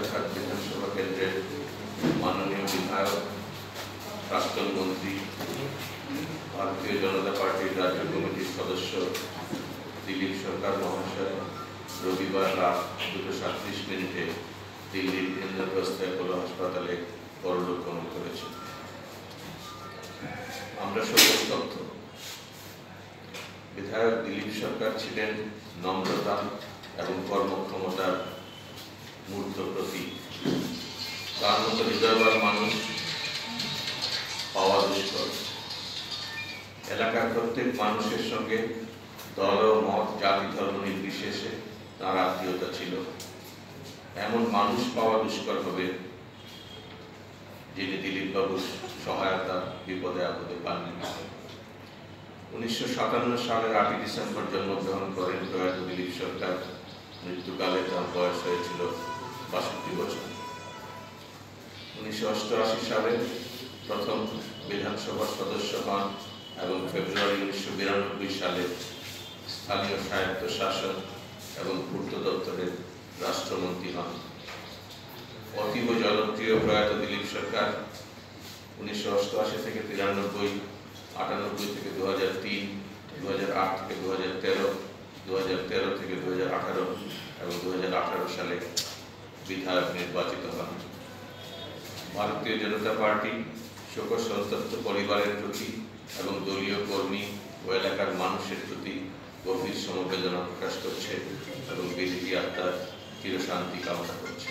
বাজারঘাট বিধানসভা কেন্দ্রের মাননীয় বিধায়ক, প্রাক্তন মন্ত্রী, ভারতীয় জনতা পার্টির রাজ্য কমিটির সদস্য দিলীপ সরকার মহাশয় রবিবার রাত 2:37 দিল্লির ইন্দ্রপ্রস্থ অ্যাপোলো হাসপাতালে পরলোক গমন করেছেন। আমরা শোকস্তব্ধ। বিধায়ক দিলীপ সরকার ছিলেন নম্রতা এবং কর্মক্ষমতার মূর্ত প্রতীক। তার মতো হৃদয়বান মানুষ পাওয়া দুষ্কর। এলাকার প্রত্যেক মানুষের সঙ্গে দল ও মত, জাতি, ধর্ম নির্বিশেষে তার আত্মীয়তা ছিল। এমন মানুষ পাওয়া দুষ্কর হবে যিনি দিলীপ বাবুর সহায়তা বিপদে আপদে পাননি। 1957 সালের 8 ডিসেম্বর জন্মগ্রহণ করেন প্রয়াত দিলীপ সরকার। মৃত্যুকালে তার বয়স হয়েছিল 62 বছর। 1988 সালে প্রথম বিধানসভার সদস্য হন এবং ফেব্রুয়ারি 1992 সালে স্থানীয় স্বায়ত্ত শাসন এবং পূর্ত দপ্তরের রাষ্ট্রমন্ত্রী হন। অতীব জনপ্রিয় প্রয়াত দিলীপ সরকার 1988 থেকে 93, 98 থেকে 2003, 2008 থেকে 2013, 2013 থেকে 2018 এবং 2018 সালে বিধায়ক নির্বাচিত হন। ভারতীয় জনতা পার্টি শোকসন্তপ্ত পরিবারের প্রতি এবং দলীয় কর্মী ও এলাকার মানুষের প্রতি গভীর সমবেদনা প্রকাশ করছে এবং বিদেহী আত্মার চিরশান্তি কামনা করছে।